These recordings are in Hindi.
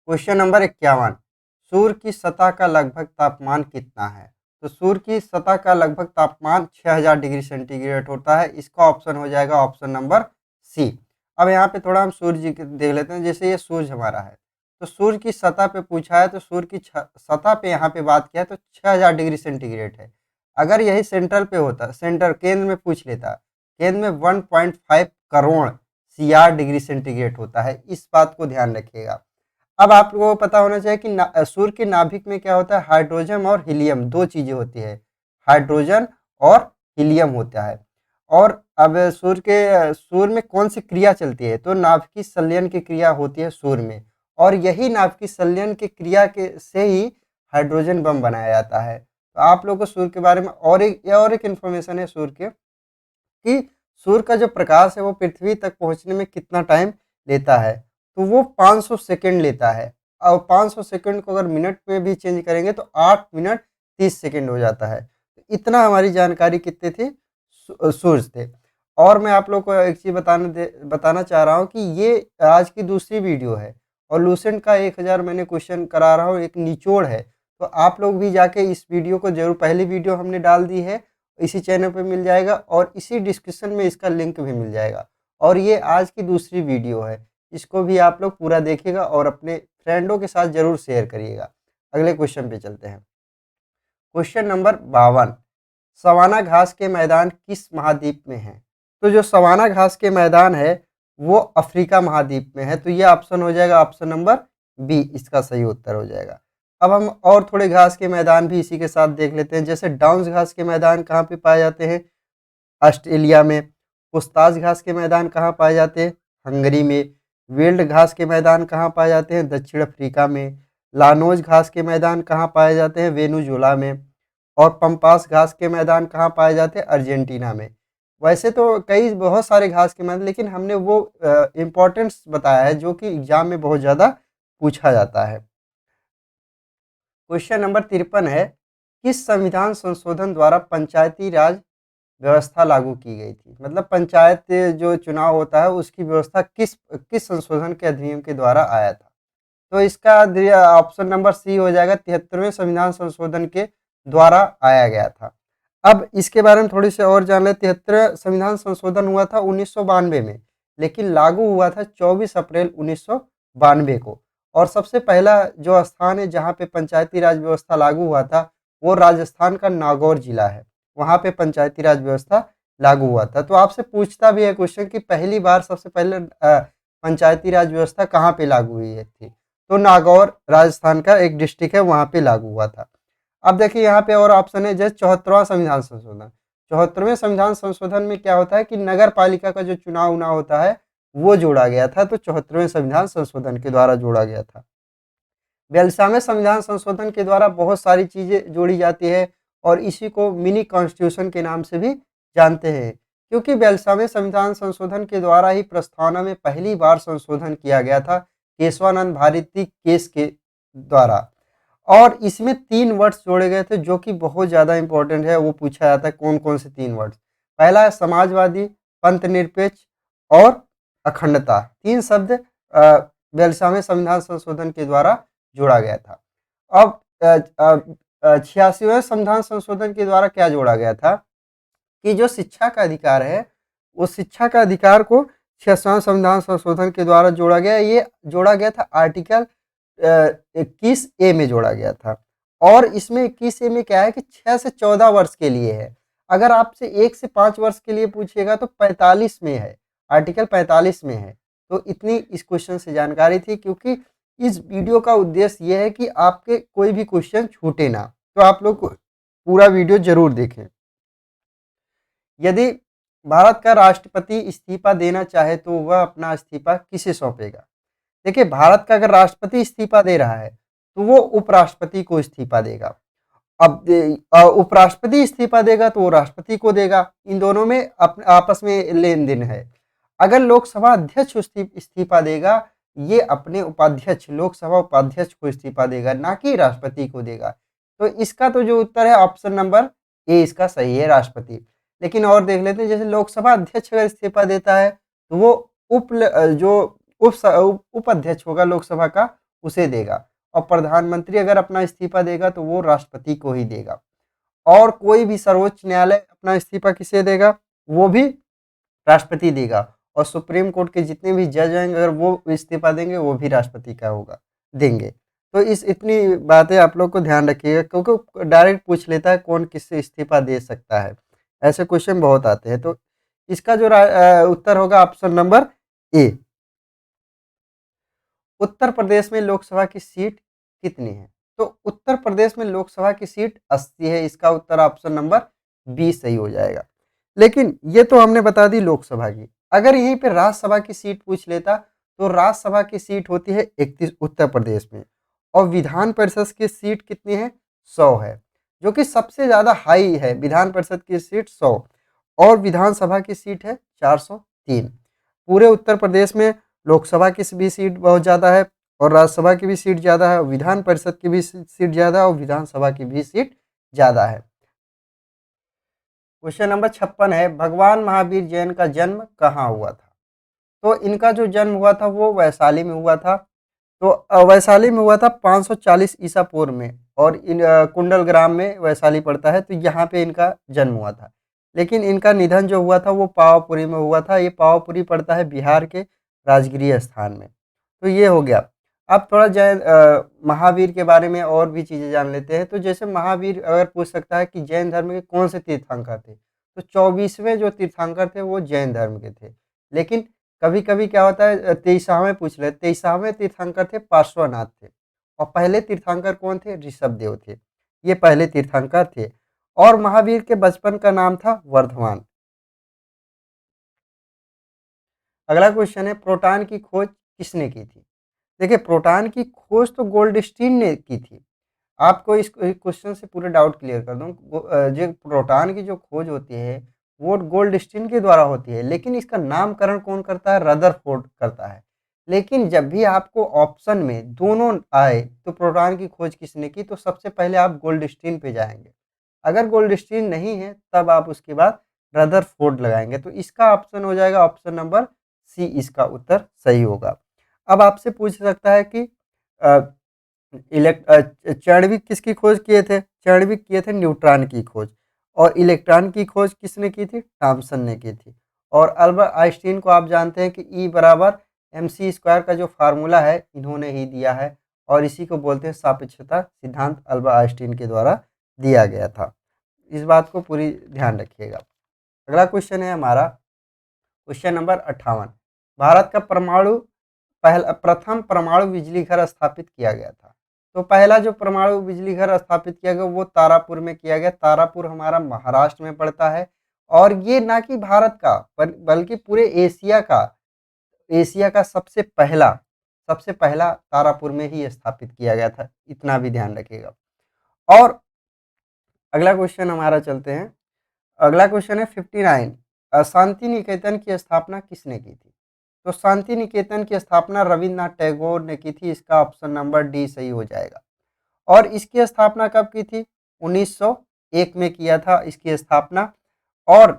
Question number 51। सूर्य की सतह का लगभग तापमान कितना है? तो सूर्य की सतह का लगभग तापमान 6000 डिग्री सेंटीग्रेड होता है। इसका ऑप्शन हो जाएगा ऑप्शन नंबर सी। अब यहाँ पे थोड़ा हम सूर्य जी के देख लेते हैं। जैसे ये सूर्य हमारा है, तो सूर्य की सतह पे पूछा है, तो सूर्य की सतह पे यहाँ पे बात किया तो 6000 डिग्री सेंटीग्रेड है। अगर यही सेंट्रल पे होता, सेंटर केंद्र में पूछ लेता, केंद्र में 1.5 करोड़ CR डिग्री सेंटीग्रेड होता है। इस बात को ध्यान रखिएगा। अब आप लोगों को पता होना चाहिए कि सूर्य के नाभिक में क्या होता है, हाइड्रोजन और हीलियम दो चीजें होती है। हाइड्रोजन और हीलियम होता है। और अब सूर्य में कौन सी क्रिया चलती है, तो नाभिकीय संलयन की क्रिया होती है सूर्य में। और यही नाभिकीय संलयन की क्रिया के से ही हाइड्रोजन बम बनाया जाता है। तो आप लोगों को सूर्य के बारे में और एक इन्फॉर्मेशन है सूर्य के, कि सूर्य का जो प्रकाश है वो पृथ्वी तक पहुंचने में कितना टाइम लेता है, तो वो 500 सेकंड लेता है। और 500 सेकंड को अगर मिनट में भी चेंज करेंगे तो 8 मिनट 30 सेकंड हो जाता है। तो इतना हमारी जानकारी कितने थी, सूर्य थे। और मैं आप लोग को एक चीज़ बताना चाह रहा हूँ कि ये आज की दूसरी वीडियो है और लूसेंट का 1000 मैंने क्वेश्चन करा रहा हूँ, एक निचोड़ है। तो आप लोग भी जाके इस वीडियो को जरूर, पहली वीडियो हमने डाल दी है, इसी चैनल पे मिल जाएगा और इसी डिस्क्रिप्शन में इसका लिंक भी मिल जाएगा। और ये आज की दूसरी वीडियो है, इसको भी आप लोग पूरा देखिएगा और अपने फ्रेंडों के साथ जरूर शेयर करिएगा। अगले क्वेश्चन पे चलते हैं। Question number 52। सवाना घास के मैदान किस महाद्वीप में है? तो जो सवाना घास के मैदान है वो अफ्रीका महाद्वीप में है। तो ये ऑप्शन हो जाएगा ऑप्शन नंबर बी, इसका सही उत्तर हो जाएगा। अब हम और थोड़े घास के मैदान भी इसी के साथ देख लेते हैं। जैसे डाउन्स घास के मैदान कहाँ पे पाए जाते हैं? ऑस्ट्रेलिया में। पुस्ताज घास के मैदान कहाँ पाए जाते हैं? हंगरी में। वेल्ड घास के मैदान कहाँ पाए जाते हैं? दक्षिण अफ्रीका में। लानोज घास के मैदान कहाँ पाए जाते हैं? वेनुजुला में। और पंपास घास के मैदान कहाँ पाए जाते हैं? अर्जेंटीना में। वैसे तो कई बहुत सारे घास के मैदान, लेकिन हमने वो इम्पोर्टेंस बताया है जो कि एग्जाम में बहुत ज़्यादा पूछा जाता है। क्वेश्चन नंबर 53 है, किस संविधान संशोधन द्वारा पंचायती राज व्यवस्था लागू की गई थी? मतलब पंचायत जो चुनाव होता है उसकी व्यवस्था किस किस संशोधन के अधिनियम के द्वारा आया था? तो इसका ऑप्शन नंबर सी हो जाएगा, 73वें संविधान संशोधन के द्वारा आया गया था। अब इसके बारे में थोड़ी सी और जान ले। 73 संविधान संशोधन हुआ था 1992 में, लेकिन लागू हुआ था 24 अप्रैल 1992 को। और सबसे पहला जो स्थान है जहाँ पे पंचायती राज व्यवस्था लागू हुआ था वो राजस्थान का नागौर जिला है। वहाँ पे पंचायती राज व्यवस्था लागू हुआ था। तो आपसे पूछता भी है क्वेश्चन कि पहली बार सबसे पहले पंचायती राज व्यवस्था कहाँ पे लागू हुई थी? तो नागौर राजस्थान का एक डिस्ट्रिक्ट है, वहाँ पे लागू हुआ था। अब देखिए यहाँ पे और ऑप्शन है, जैसे 74वां संविधान संशोधन। 74वें संविधान संशोधन में क्या होता है कि नगर पालिका का जो चुनाव उना होता है वो जोड़ा गया था। तो 74वें संविधान संशोधन के द्वारा जोड़ा गया था। 42वें संविधान संशोधन के द्वारा बहुत सारी चीज़ें जोड़ी जाती है और इसी को मिनी कॉन्स्टिट्यूशन के नाम से भी जानते हैं, क्योंकि 42वें संविधान संशोधन के द्वारा ही प्रस्तावना में पहली बार संशोधन किया गया था केशवानंद भारती केस के द्वारा। और इसमें 3 वर्ड्स जोड़े गए थे जो कि बहुत ज़्यादा इंपॉर्टेंट है। वो पूछा जाता है कौन कौन से 3 वर्ड्स। पहला है समाजवादी, पंथ निरपेक्ष और अखंडता। 3 शब्द 42वें संविधान संशोधन के द्वारा जोड़ा गया था। अब 86वें संविधान संशोधन के द्वारा क्या जोड़ा गया था कि जो शिक्षा का अधिकार है, वो शिक्षा का अधिकार को 86वें संविधान संशोधन के द्वारा जोड़ा गया। ये जोड़ा गया था आर्टिकल 21A में जोड़ा गया था। और इसमें 21A में क्या है कि 6 से 14 वर्ष के लिए है। अगर आपसे 1 से 5 वर्ष के लिए पूछिएगा तो 45 में है, आर्टिकल 45 में है। तो इतनी इस क्वेश्चन से जानकारी थी, क्योंकि इस वीडियो का उद्देश्य यह है कि आपके कोई भी क्वेश्चन छूटे ना। तो आप लोग पूरा वीडियो जरूर देखें। यदि भारत का राष्ट्रपति इस्तीफा देना चाहे तो वह अपना इस्तीफा किसे सौंपेगा? देखिए, भारत का अगर राष्ट्रपति इस्तीफा दे रहा है तो वो उपराष्ट्रपति को इस्तीफा देगा। अब उपराष्ट्रपति इस्तीफा देगा तो वो राष्ट्रपति को देगा। इन दोनों में आपस में लेन देन है। अगर लोकसभा अध्यक्ष इस्तीफा देगा, ये अपने उपाध्यक्ष, लोकसभा उपाध्यक्ष को इस्तीफा देगा, ना कि राष्ट्रपति को देगा। तो इसका तो जो उत्तर है ऑप्शन नंबर ए इसका सही है, राष्ट्रपति। लेकिन और देख लेते हैं, जैसे लोकसभा अध्यक्ष अगर इस्तीफा देता है तो वो उप जो उप उपाध्यक्ष होगा लोकसभा का, उसे देगा, और प्रधानमंत्री अगर अपना इस्तीफा देगा तो वो राष्ट्रपति को ही देगा, और कोई भी सर्वोच्च न्यायालय अपना इस्तीफा किसे देगा, वो भी राष्ट्रपति देगा, और सुप्रीम कोर्ट के जितने भी जज होंगे अगर वो इस्तीफा देंगे वो भी राष्ट्रपति का होगा, देंगे। तो इस इतनी बातें आप लोग को ध्यान रखिएगा, क्योंकि डायरेक्ट पूछ लेता है कौन किससे इस्तीफा दे सकता है, ऐसे क्वेश्चन बहुत आते हैं। तो इसका जो उत्तर होगा option number A. Uttar Pradesh में लोकसभा की सीट कितनी है? तो उत्तर प्रदेश में लोकसभा की सीट 80 है, इसका उत्तर ऑप्शन नंबर बी सही हो जाएगा। लेकिन ये तो हमने बता दी लोकसभा की, अगर यहीं पे राज्यसभा की सीट पूछ लेता तो राज्यसभा की सीट होती है 31 उत्तर प्रदेश में, और विधान परिषद की सीट कितनी है? 100 है, जो कि सबसे ज़्यादा हाई है। विधान परिषद की सीट 100 और विधानसभा की सीट है 403। पूरे उत्तर प्रदेश में लोकसभा की भी सीट बहुत ज़्यादा है, और राज्यसभा की भी सीट ज़्यादा है, विधान परिषद की भी सीट ज़्यादा है, और विधानसभा की भी सीट ज़्यादा है। क्वेश्चन नंबर 56 है, भगवान महावीर जैन का जन्म कहाँ हुआ था? तो इनका जो जन्म हुआ था वो वैशाली में हुआ था। तो वैशाली में हुआ था 540 ईसा पूर्व में, और कुंडल ग्राम में वैशाली पड़ता है, तो यहाँ पे इनका जन्म हुआ था। लेकिन इनका निधन जो हुआ था वो पावापुरी में हुआ था। ये पावापुरी पड़ता है बिहार के राजगिरी स्थान में। तो ये हो गया। अब थोड़ा जैन महावीर के बारे में और भी चीज़ें जान लेते हैं। तो जैसे महावीर अगर पूछ सकता है कि जैन धर्म के कौन से तीर्थंकर थे, तो 24वें जो तीर्थंकर थे वो जैन धर्म के थे। लेकिन कभी कभी क्या होता है 23वां पूछ ले, 23वां तीर्थंकर थे पार्श्वनाथ थे, और पहले तीर्थंकर कौन थे? ऋषभ देव थे। ये पहले तीर्थंकर थे। और महावीर के बचपन का नाम था वर्धमान। अगला क्वेश्चन है, प्रोटॉन की खोज किसने की थी? देखिए, प्रोटॉन की खोज तो गोल्डस्टीन ने की थी। आपको इस क्वेश्चन से पूरे डाउट क्लियर कर दूं, जो प्रोटॉन की जो खोज होती है वो गोल्डस्टीन के द्वारा होती है, लेकिन इसका नामकरण कौन करता है? रदरफोर्ड करता है। लेकिन जब भी आपको ऑप्शन में दोनों आए तो प्रोटॉन की खोज किसने की, तो सबसे पहले आप गोल्डस्टीन पे जाएंगे। अगर गोल्डस्टीन नहीं है तब आप उसके बाद रदरफोर्ड लगाएंगे। तो इसका ऑप्शन हो जाएगा ऑप्शन नंबर सी, इसका उत्तर सही होगा। अब आपसे पूछ सकता है कि चार्विक किसकी खोज किए थे? चार्विक किए थे न्यूट्रॉन की खोज। और इलेक्ट्रॉन की खोज किसने की थी? थॉमसन ने की थी। और अल्बर्ट आइंस्टीन को आप जानते हैं कि ई बराबर mc² का जो फार्मूला है इन्होंने ही दिया है, और इसी को बोलते हैं सापेक्षता सिद्धांत, अल्बर्ट आइंस्टीन के द्वारा दिया गया था। इस बात को पूरी ध्यान रखिएगा। अगला क्वेश्चन है हमारा क्वेश्चन नंबर 58। भारत का प्रथम परमाणु बिजली घर स्थापित किया गया था। तो पहला जो परमाणु बिजली घर स्थापित किया गया वो तारापुर में किया गया। तारापुर हमारा महाराष्ट्र में पड़ता है, और ये ना कि भारत का बल्कि पूरे एशिया का सबसे पहला तारापुर में ही स्थापित किया गया था, इतना भी ध्यान रखिएगा। और अगला क्वेश्चन हमारा चलते हैं। अगला क्वेश्चन है 59। शांति निकेतन की स्थापना किसने की थी? तो शांति निकेतन की स्थापना रविन्द्रनाथ टैगोर ने की थी, इसका ऑप्शन नंबर डी सही हो जाएगा। और इसकी स्थापना कब की थी? 1901 में किया था इसकी स्थापना। और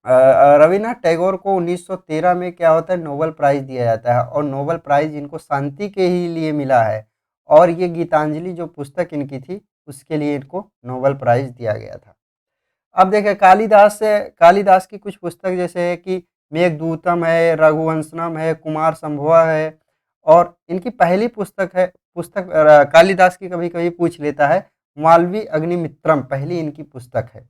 रविन्द्रनाथ टैगोर को 1913 में क्या होता है, नोबेल प्राइज दिया जाता है, और नोबेल प्राइज इनको शांति के ही लिए मिला है। और ये गीतांजलि जो पुस्तक इनकी थी उसके लिए इनको नोबेल प्राइज दिया गया था। अब देखें कालिदास की कुछ पुस्तक जैसे है कि मेघदूतम है, रघुवंशनम है, कुमार संभवा है, और इनकी पहली पुस्तक कालिदास की कभी कभी पूछ लेता है, मालवी अग्निमित्रम पहली इनकी पुस्तक है।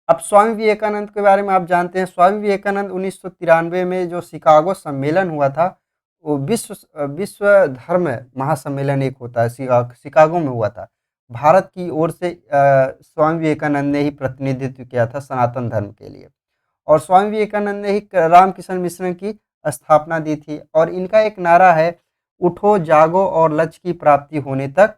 अब स्वामी विवेकानंद के बारे में आप जानते हैं। स्वामी विवेकानंद 1993 में जो शिकागो सम्मेलन हुआ था, वो विश्व धर्म महासम्मेलन एक होता है, शिकागो में हुआ था। भारत की ओर से स्वामी विवेकानंद ने ही प्रतिनिधित्व किया था सनातन धर्म के लिए, और स्वामी विवेकानंद ने ही रामकृष्ण मिशन की स्थापना दी थी। और इनका एक नारा है, उठो जागो और लक्ष्य की प्राप्ति होने तक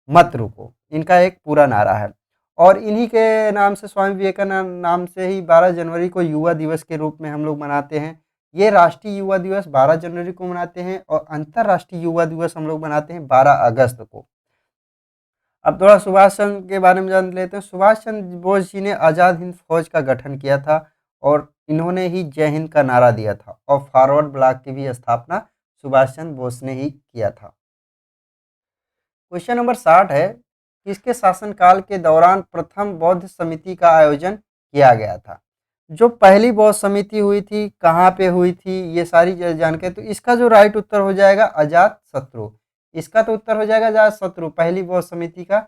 मत रुको, इनका एक पूरा नारा है। और इन्हीं के नाम से, स्वामी विवेकानंद नाम से ही 12 जनवरी को युवा दिवस के रूप में हम लोग मनाते हैं। ये राष्ट्रीय युवा दिवस 12 जनवरी को मनाते हैं, और अंतर्राष्ट्रीय युवा दिवस हम लोग मनाते हैं 12 अगस्त को। अब थोड़ा सुभाष चंद्र के बारे में जान लेते हैं। सुभाष चंद्र बोस जी ने आज़ाद हिंद फौज का गठन किया था, और इन्होंने ही जय हिंद का नारा दिया था, और फॉरवर्ड ब्लॉक की भी स्थापना सुभाष चंद्र बोस ने ही किया था। क्वेश्चन नंबर 60 है, किसके शासनकाल के दौरान प्रथम बौद्ध समिति का आयोजन किया गया था? जो पहली बौद्ध समिति हुई थी, कहाँ पे हुई थी, ये सारी जानकारी, तो इसका जो राइट उत्तर हो जाएगा अजात शत्रु। इसका तो उत्तर हो जाएगा अजात शत्रु, पहली बौद्ध समिति का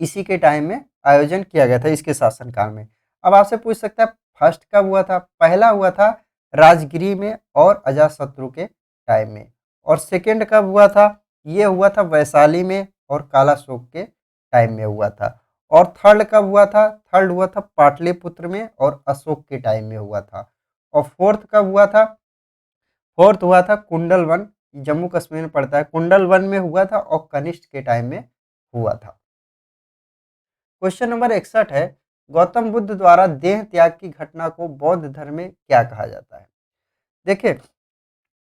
इसी के टाइम में आयोजन किया गया था, इसके शासनकाल में। अब आपसे पूछ सकता है फर्स्ट कब हुआ था? पहला हुआ था राजगिरी में और अजातशत्रु के टाइम में। और सेकंड कब हुआ था? ये हुआ था वैशाली में और कालाशोक के टाइम में हुआ था। और थर्ड कब हुआ था? थर्ड हुआ था पाटलिपुत्र में और अशोक के टाइम में हुआ था। और फोर्थ कब हुआ था? फोर्थ हुआ था कुंडल वन, जम्मू कश्मीर में पड़ता है, कुंडल वन में हुआ था और कनिष्ठ के टाइम में हुआ था। क्वेश्चन नंबर 61 है, गौतम बुद्ध द्वारा देह त्याग की घटना को बौद्ध धर्म में क्या कहा जाता है? देखिए,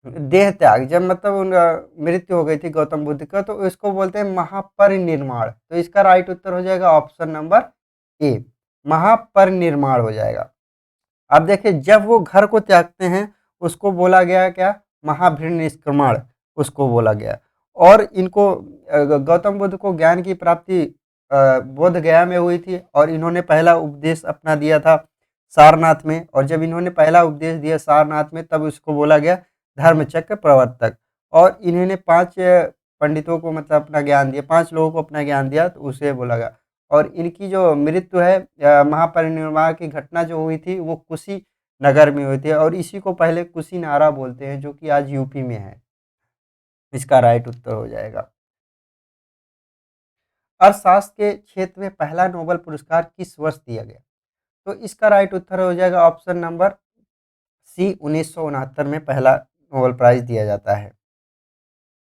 देह त्याग जब मतलब मृत्यु हो गई थी गौतम बुद्ध का, तो इसको बोलते हैं महापरिनिर्वाण। तो इसका राइट उत्तर हो जाएगा ऑप्शन नंबर ए, महापरिनिर्वाण हो जाएगा। अब देखिए, जब वो घर को त्यागते हैं उसको बोला गया क्या? महाभिनिष्क्रमण उसको बोला गया। और इनको गौतम बुद्ध को ज्ञान की प्राप्ति बोध गया में हुई थी, और इन्होंने पहला उपदेश अपना दिया था सारनाथ में। और जब इन्होंने पहला उपदेश दिया सारनाथ में, तब उसको बोला गया धर्मचक्र प्रवर्तक। और इन्होंने 5 पंडितों को मतलब अपना ज्ञान दिया, 5 लोगों को अपना ज्ञान दिया, तो उसे बोला गया। और इनकी जो मृत्यु है, महापरिनिर्वाण की घटना जो हुई थी, वो कुशीनगर में हुई थी। और इसी को पहले कुशीनारा बोलते हैं, जो कि आज यूपी में है। इसका राइट उत्तर हो जाएगा। अर्थशास्त्र के क्षेत्र में पहला नोबेल पुरस्कार किस वर्ष दिया गया? तो इसका राइट उत्तर हो जाएगा ऑप्शन नंबर सी, 1969 में पहला नोबेल प्राइज दिया जाता है।